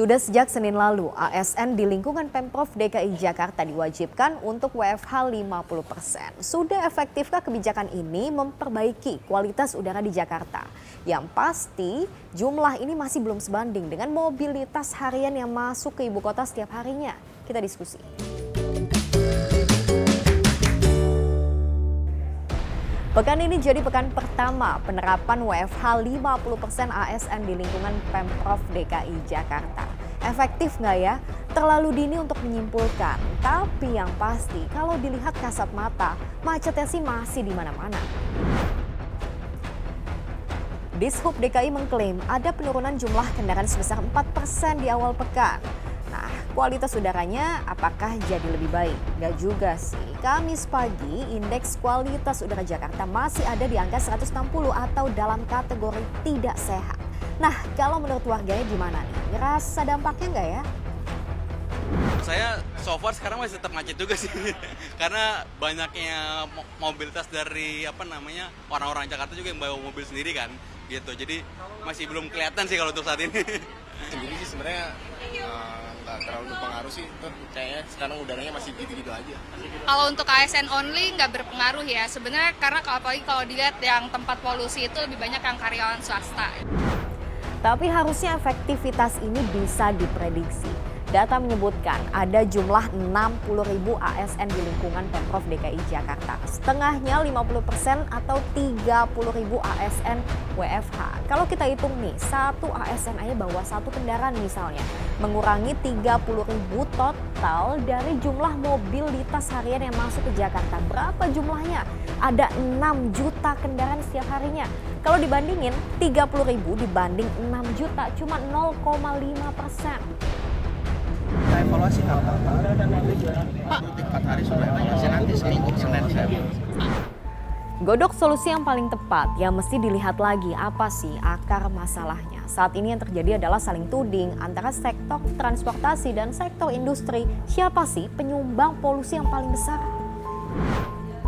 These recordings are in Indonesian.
Sudah sejak Senin lalu, ASN di lingkungan Pemprov DKI Jakarta diwajibkan untuk WFH 50%. Sudah efektifkah kebijakan ini memperbaiki kualitas udara di Jakarta? Yang pasti, jumlah ini masih belum sebanding dengan mobilitas harian yang masuk ke ibu kota setiap harinya. Kita diskusi. Pekan ini jadi pekan pertama penerapan WFH 50% ASN di lingkungan Pemprov DKI Jakarta. Efektif nggak ya? Terlalu dini untuk menyimpulkan. Tapi yang pasti kalau dilihat kasat mata, macetnya sih masih di mana-mana. Dishub DKI mengklaim ada penurunan jumlah kendaraan sebesar 4% di awal pekan. Nah, kualitas udaranya apakah jadi lebih baik? Nggak juga sih. Kamis pagi, indeks kualitas udara Jakarta masih ada di angka 160 atau dalam kategori tidak sehat. Nah, kalau menurut warganya gimana nih? Ngerasa dampaknya nggak ya? Saya so far sekarang masih tetap macet juga sih. Karena banyaknya mobilitas dari orang-orang Jakarta juga yang bawa mobil sendiri kan. Gitu. Jadi masih belum kelihatan sih kalau untuk saat ini. Sendiri sih sebenarnya nggak terlalu berpengaruh sih, kayaknya sekarang udaranya masih gitu-gitu aja. Kalau untuk ASN only nggak berpengaruh ya sebenarnya, karena apalagi kalau dilihat yang tempat polusi itu lebih banyak yang karyawan swasta. Tapi harusnya efektivitas ini bisa diprediksi. Data menyebutkan ada jumlah 60.000 ASN di lingkungan Pemprov DKI Jakarta. Setengahnya 50% atau 30.000 ASN WFH. Kalau kita hitung nih, satu ASN aja bawa satu kendaraan misalnya. Mengurangi 30.000 total dari jumlah mobilitas harian yang masuk ke Jakarta. Berapa jumlahnya? Ada 6 juta kendaraan setiap harinya. Kalau dibandingin 30.000 dibanding 6 juta cuma 0,5%. Kita evaluasi nggak apa-apa. Pak, 4 hari sudah evaluasi, nanti seminggu Senin saya. Godok solusi yang paling tepat yang mesti dilihat lagi apa sih akar masalahnya. Saat ini yang terjadi adalah saling tuding antara sektor transportasi dan sektor industri. Siapa sih penyumbang polusi yang paling besar?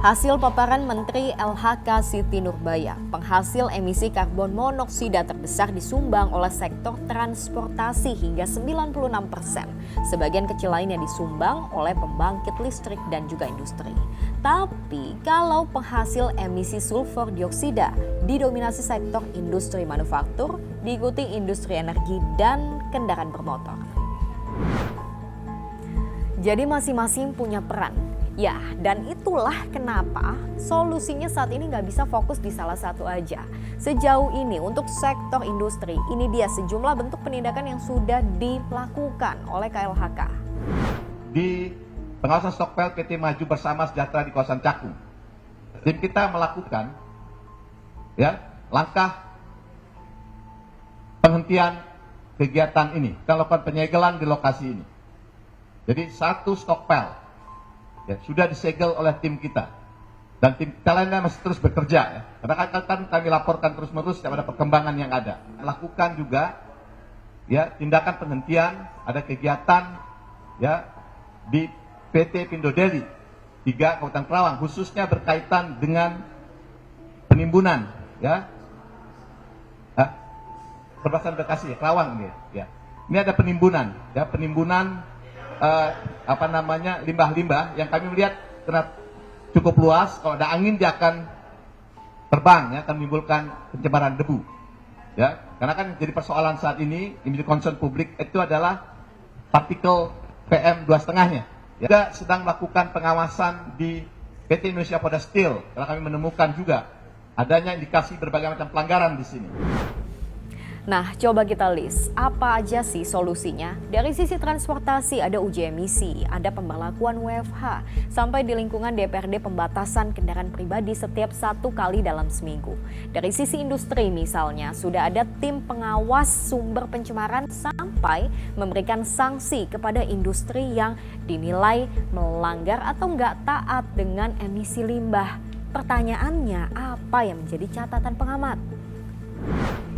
Hasil paparan Menteri LHK Siti Nurbaya, penghasil emisi karbon monoksida terbesar disumbang oleh sektor transportasi hingga 96%. Sebagian kecil lainnya disumbang oleh pembangkit listrik dan juga industri. Tapi kalau penghasil emisi sulfur dioksida didominasi sektor industri manufaktur, diikuti industri energi dan kendaraan bermotor. Jadi masing-masing punya peran. Ya, dan itulah kenapa solusinya saat ini nggak bisa fokus di salah satu aja. Sejauh ini untuk sektor industri, ini dia sejumlah bentuk penindakan yang sudah dilakukan oleh KLHK. Di pengawasan stokpel PT Maju Bersama Sejahtera di kawasan Cakung, tim kita melakukan langkah penghentian kegiatan ini. Kita lakukan penyegelan di lokasi ini. Jadi satu stokpel sudah disegel oleh tim kita, dan tim kita lainnya masih terus bekerja karena kan kami laporkan terus-menerus setiap ada perkembangan yang ada. Lakukan juga tindakan penghentian, ada kegiatan di PT Pindo Deli 3 Kabupaten Kerawang khususnya berkaitan dengan penimbunan perbatasan Bekasi Kerawang ini Ini ada penimbunan limbah-limbah yang kami melihat karena cukup luas. Kalau ada angin dia akan terbang, akan menimbulkan pencemaran debu. Karena kan jadi persoalan saat ini yang menjadi concern publik itu adalah partikel PM 2,5-nya. Kita sedang melakukan pengawasan di PT Indonesia Poda Steel karena kami menemukan juga adanya indikasi berbagai macam pelanggaran di sini. Nah, coba kita list apa aja sih solusinya. Dari sisi transportasi ada uji emisi, ada pemberlakuan WFH, sampai di lingkungan DPRD pembatasan kendaraan pribadi setiap 1 kali dalam seminggu. Dari sisi industri misalnya, sudah ada tim pengawas sumber pencemaran sampai memberikan sanksi kepada industri yang dinilai melanggar atau nggak taat dengan emisi limbah. Pertanyaannya, apa yang menjadi catatan pengamat?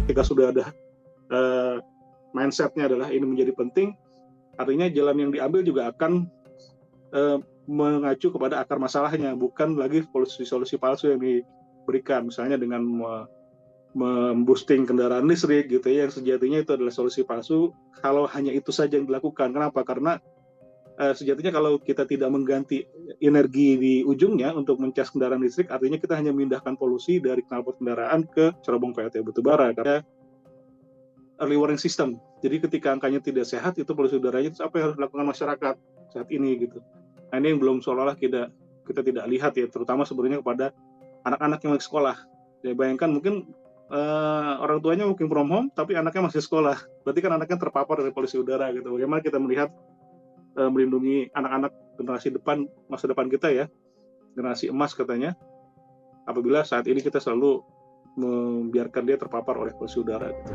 Ketika sudah ada mindsetnya adalah ini menjadi penting, artinya jalan yang diambil juga akan mengacu kepada akar masalahnya, bukan lagi solusi palsu yang diberikan, misalnya dengan memboosting kendaraan listrik gitu ya, yang sejatinya itu adalah solusi palsu kalau hanya itu saja yang dilakukan. Kenapa? Karena sejatinya kalau kita tidak mengganti energi di ujungnya untuk mencas kendaraan listrik, artinya kita hanya memindahkan polusi dari knalpot kendaraan ke cerobong PLT batubara. Karena early warning system. Jadi ketika angkanya tidak sehat, itu polusi udaranya, itu apa yang harus dilakukan masyarakat saat ini gitu. Nah ini yang belum seolah-olah kita tidak lihat ya, terutama sebenarnya kepada anak-anak yang lagi sekolah. Ya bayangkan mungkin orang tuanya working from home, tapi anaknya masih sekolah. Berarti kan anaknya terpapar dari polusi udara gitu. Bagaimana kita melihat melindungi anak-anak generasi depan, masa depan kita ya, generasi emas katanya, apabila saat ini kita selalu membiarkan dia terpapar oleh polusi udara gitu.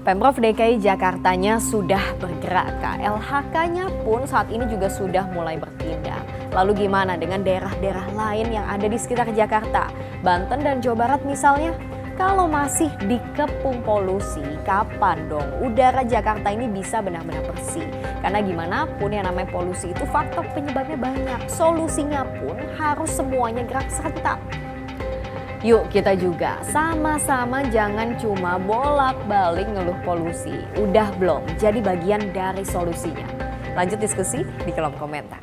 Pemprov DKI Jakartanya sudah bergerak, KLHK-nya pun saat ini juga sudah mulai bertindak. Lalu gimana dengan daerah-daerah lain yang ada di sekitar Jakarta? Banten dan Jawa Barat misalnya? Kalau masih dikepung polusi, kapan dong udara Jakarta ini bisa benar-benar bersih? Karena gimana pun yang namanya polusi itu faktor penyebabnya banyak. Solusinya pun harus semuanya gerak serentak. Yuk kita juga sama-sama jangan cuma bolak-balik ngeluh polusi. Udah belum jadi bagian dari solusinya? Lanjut diskusi di kolom komentar.